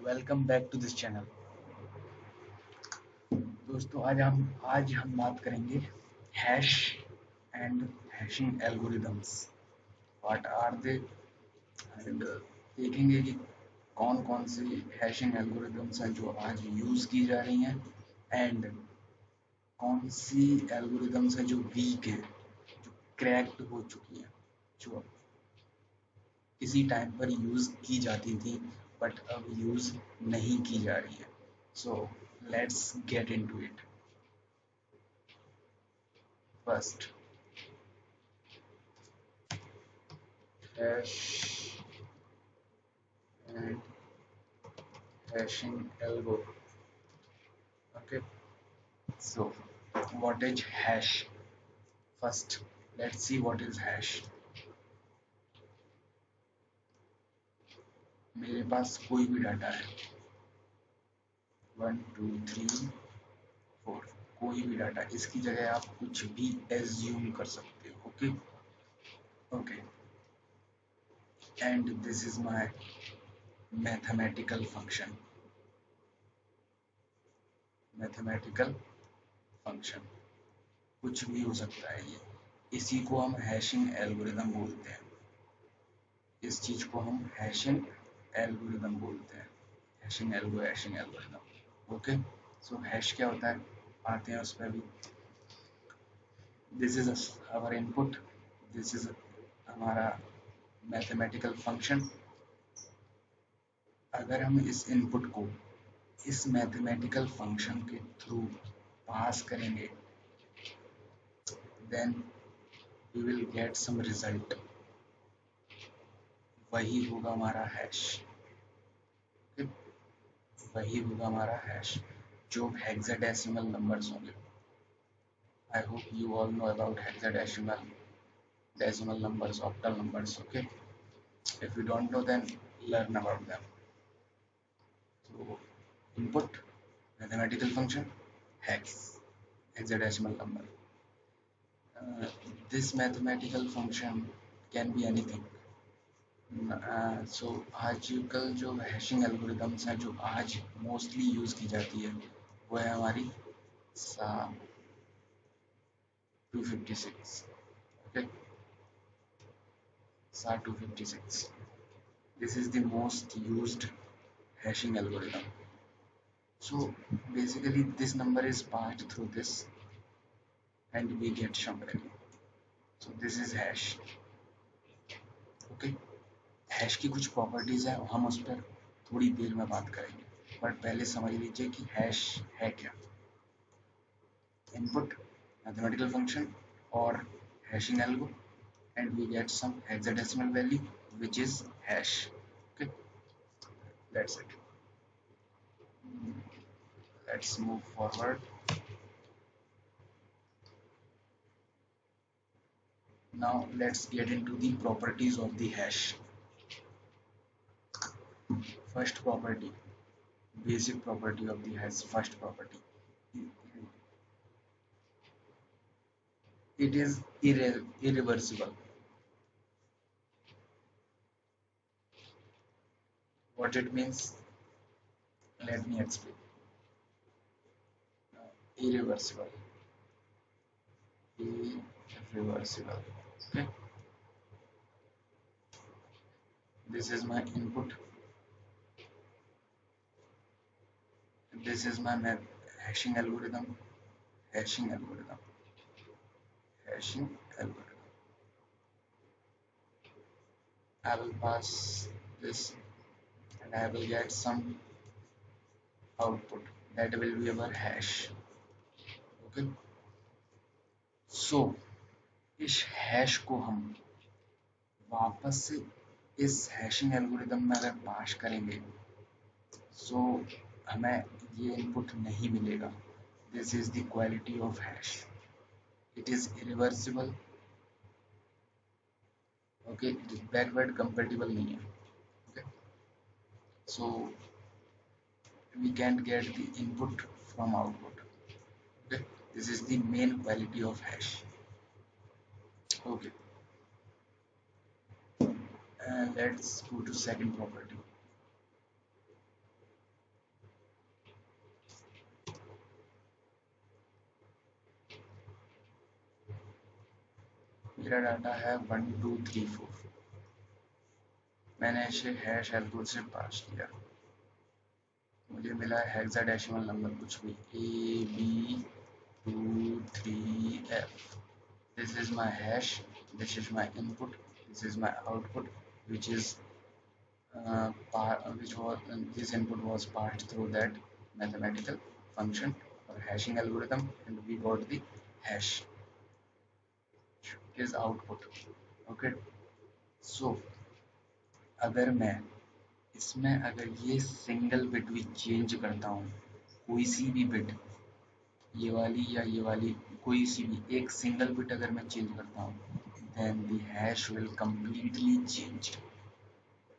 Welcome back to this channel. दोस्तों आज हम बात करेंगे hash and hashing algorithms. What are they and देखेंगे कि कौन कौन सी हैशिंग एल्गोरिदम्स हैं जो आज यूज़ की जा रही हैं एंड कौन सी एल्गोरिदम्स हैं जो वीक है, जो क्रैक्ड हो चुकी हैं, जो किसी टाइम पर यूज़ की जाती थी बट अब यूज़ नहीं की जा रही है। So let's get into it. First, hash and hashing algo. Okay, so what is hash? First, let's see what is hash. मेरे पास कोई भी डाटा है, 1 2 3 4, कोई भी डाटा, इसकी जगह आप कुछ भी एज्यूम कर सकते हो। Okay okay, and this is my mathematical function. Mathematical function कुछ भी हो सकता है ये, इसी को हम हैशिंग एल्गोरिदम बोलते हैं। इस चीज को हम हैशिंग एल्गोरिदम बोलते हैं। Hashing algorithm. Okay, so hash क्या होता है, आते हैं उस पर भी। This is our input, this is हमारा मैथमेटिकल फंक्शन। अगर हम इस इनपुट को इस मैथमेटिकल फंक्शन के थ्रू पास करेंगे, then we will get some result. वही होगा हमारा हैश। वही होगा हमारा हैश, जो हेक्साडेसिमल नंबर्स होंगे। I hope you all know about hexadecimal, decimal numbers, octal numbers. Okay, if you don't know, then learn about them. So, input, mathematical function, hex, hexadecimal number. Uh, this mathematical function can be anything. So आजकल जो hashing algorithms हैं जो आज mostly use की जाती है, वो है हमारी सा 256। ओके, सा 256, this is the most used hashing algorithm. So basically this number is passed through this and we get some value. So this is hash. Okay, hash की कुछ प्रॉपर्टीज है, हम उस पर थोड़ी देर में बात करेंगे, बट पहले समझ लीजिए कि हैश है क्या। इनपुट, मैथमेटिकल फंक्शन और hashing algo, and we get some hexadecimal value which is hash. Okay, that's it. Let's move forward. Now let's get into the properties of the hash. First property, basic property of the hash. First property, it is irreversible. What it means, let me explain. Irreversible, irreversible. Okay, this is my input, this is my hashing algorithm, hashing algorithm, hashing algorithm. I will pass this and I will get some output, that will be our hash. Okay, so इस hash को हम वापस से इस hashing algorithm में अगर पास करेंगे, सो हमें ये इनपुट नहीं मिलेगा। This is the quality of hash, it is irreversible. Okay, it is backward compatible नहीं है। Okay, so we can get the input from output. Okay, this is the main quality of hash. Okay, let's go to second property. मेरा data है 1234, मैंने इसे hash algorithm से पास किया, मुझे मिला हेक्साडेसिमल नंबर कुछ भी AB23F. This is my hash, this is my input, this is my output, which is which was this input was passed through that mathematical function or hashing algorithm, and we got the hash is output. Okay, so अगर मैं इसमें अगर ये single bit भी change करता हूँ, कोई सी भी बिट, ये वाली या ये वाली, कोई सी भी एक सिंगल बिट अगर मैं चेंज करता हूँ, then the hash will completely change.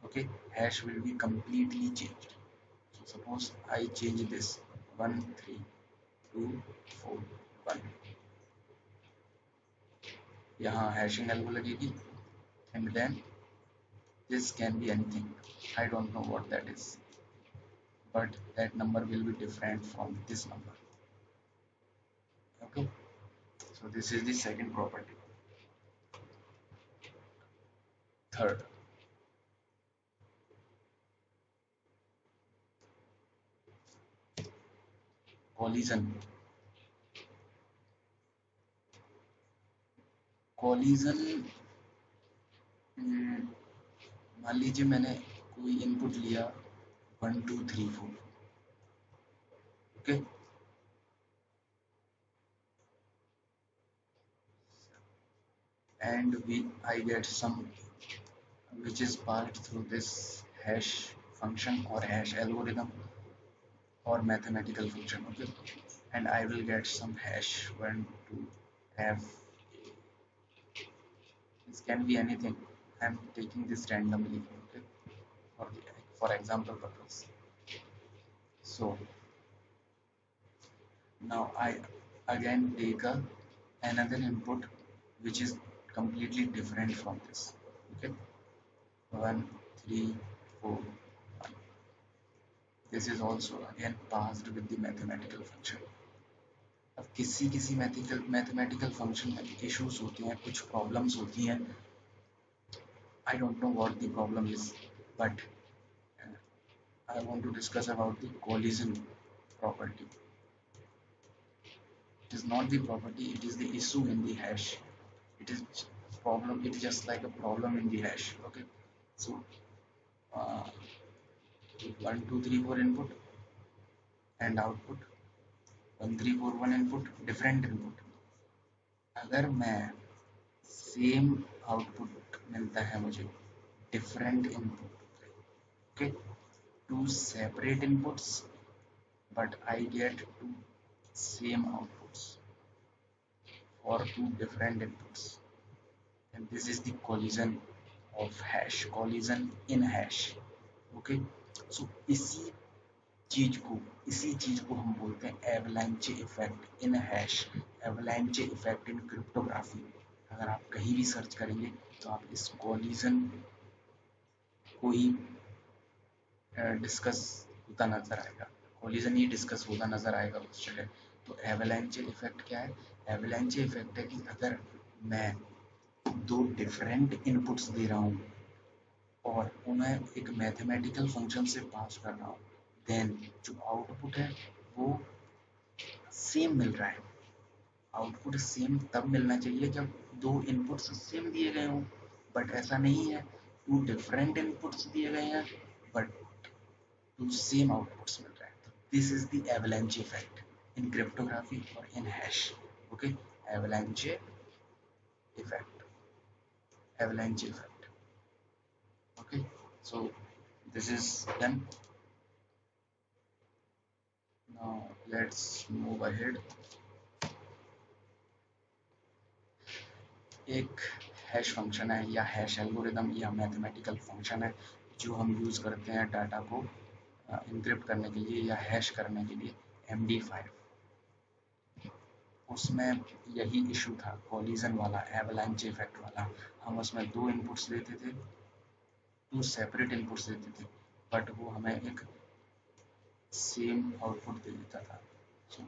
Okay, hash will be completely changed. So suppose I change this 1 3 2 4 1, यहाँ hashing algo लगेगी, and then this can be anything, I don't know what that is, but that number will be different from this number. Okay, so this is the second property. Third, collision. Collision, मान लीजिए मैंने कोई input लिया 1 2 3 4, okay, and I get some which is passed through this hash function or hash algorithm or mathematical function. Okay, and I will get some hash 1 2 f, this can be anything, I'm taking this randomly, okay, for the for example purpose. So now I again take another input which is completely different from this. Okay, 1 3 4 1, this is also again passed with the mathematical function. अब किसी किसी mathematical function में issues होते हैं, कुछ problems होती हैं, I don't know what the problem is, but I want to discuss about the collision property. It is not the property, it is the issue in the hash. It is problem, it is just like a problem in the hash. Okay, so uh, 1 2 3 4 input and output, 1 3 4 1 input, different input. अगर मैं same output मिलता है मुझे different input, okay, two separate inputs, but I get two same outputs for two different inputs, and this is the collision of hash, collision in hash. Okay, so इसी चीज को हम बोलते हैं एवलांचे effect in hash, एवलांचे effect in cryptography. अगर आप कहीं भी सर्च करेंगे तो आप इस कोलिजन को ही डिस्कस होता नजर आएगा, कोलिजन ही डिस्कस होता नजर आएगा उस जगह. तो एवलांचे इफेक्ट क्या है? एवलांचे इफेक्ट है कि अगर मैं दो डिफरेंट इनपुट्स दे रहा हूँ और उन्हें एक मैथमेटिकल फंक्शन से पास कर रहा हूँ, देन जो आउटपुट है वो सेम मिल रहा है. आउटपुट सेम तब मिलना चाहिए जब दो इनपुट्स सेम दिए गए हों, बट ऐसा नहीं है, टू डिफरेंट इनपुट्स दिए गए हैं बट टू सेम आउटपुट्स मिल रहे हैं. This is the avalanche effect in cryptography और in hash. Okay, avalanche effect, avalanche effect. Okay, so this is done. Now let's move ahead. एक हैश फंक्शन है या हैश एल्गोरिदम या mathematical function है जो हम यूज करते हैं डाटा को इनक्रिप्ट करने के लिए या हैश करने के लिए, MD5. उसमें यही इशू था, कोलिजन वाला, एवलांचे इफेक्ट वाला. हम उसमें दो इनपुट्स देते थे, टू सेपरेट इनपुट्स देते थे, बट वो हमें एक सेम आउटपुट दे देता था. so,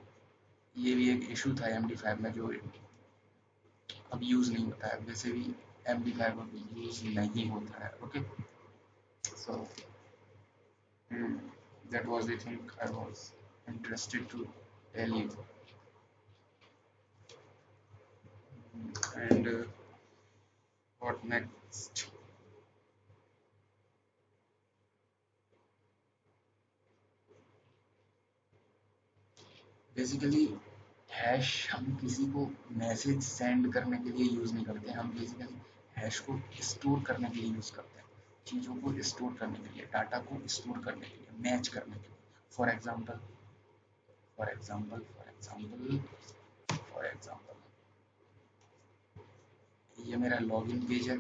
ये भी एक इशू था MD5 में जो अब यूज़ नहीं होता है, वैसे भी एम्पलीफायर में यूज़ नहीं होता है। Okay, so that was the thing I was interested to tell you. And what next? Basically hash हम किसी को मैसेज सेंड करने के लिए यूज़ नहीं करते, हम बेसिकली हैश को स्टोर करने के लिए यूज़ करते हैं, चीज़ों को स्टोर करने के लिए, डाटा को स्टोर करने के लिए, मैच करने के लिए। For example for example for example for example ये मेरा लॉगिन पेज है,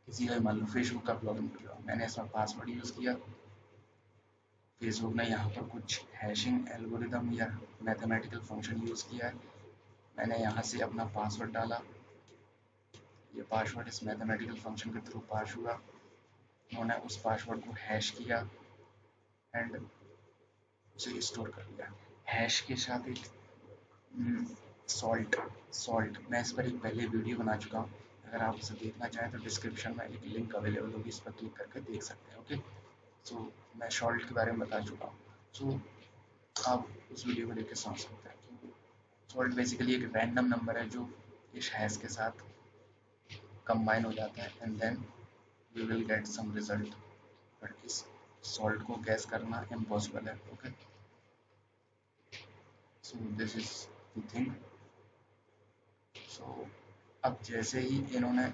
किसी का मान लो फेसबुक का लॉगिन किया, मैंने इसमें पासवर्ड यूज़ किया, फेसबुक ने यहाँ पर कुछ हैशिंग एल्गोरिदम या मैथमेटिकल फंक्शन यूज़ किया है, मैंने यहाँ से अपना पासवर्ड डाला, ये पासवर्ड इस मैथमेटिकल फंक्शन के थ्रू पास हुआ, उन्होंने उस पासवर्ड को हैश किया एंड उसे स्टोर कर लिया। हैश के साथ एक सॉल्ट सॉल्ट मैं इस पर एक पहले वीडियो बना चुका हूँ, अगर आप उसे देखना चाहें तो डिस्क्रिप्शन में एक लिंक अवेलेबल होगी, इस पर क्लिक करके देख सकते हैं। ओके, सो मैं सॉल्ट के बारे में बता चुका हूँ, सो आप उस वीडियो को देख के समझ सकते हैं। सॉल्ट बेसिकली एक रैंडम नंबर है जो इस हैश के साथ कंबाइन हो जाता है and then we will get some result, but इस सॉल्ट को गैस करना इम्पॉसिबल है। Okay, so this is the thing. So अब जैसे ही इन्होंने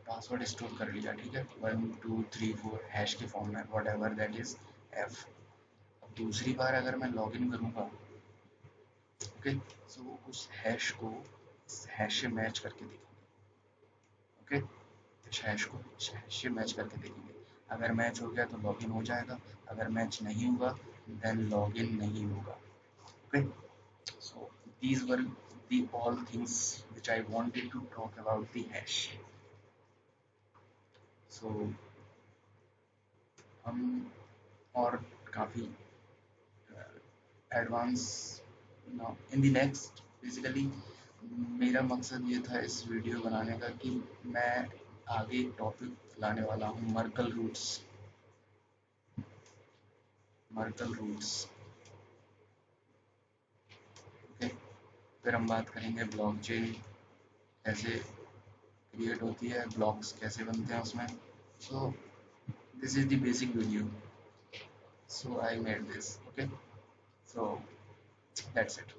पासवर्ड स्टोर कर लिया, ठीक है, 1 2 3 4 हैश के फॉर्म में, what ever that is F. अब दूसरी बार अगर मैं लॉग इन करूँगा, ओके, सो उस हैश को इस हैश से मैच करके देखेंगे। ओके, इस हैश को इस हैश से मैच करके देखेंगे, अगर मैच हो गया तो लॉगिन हो जाएगा, अगर मैच नहीं हुआ देन लॉगिन नहीं होगा। Okay, so these were the all things which I wanted to talk about the hash. So हम और काफ़ी advance in the next, basically मेरा मकसद ये था इस वीडियो बनाने का कि मैं आगे एक टॉपिक लाने वाला हूँ, Merkle roots. Merkle roots, okay, फिर हम बात करेंगे ब्लॉकचेन कैसे क्रिएट होती है, ब्लॉक्स कैसे बनते हैं उसमें। सो this is the basic video, so I made this. Okay, so that's it.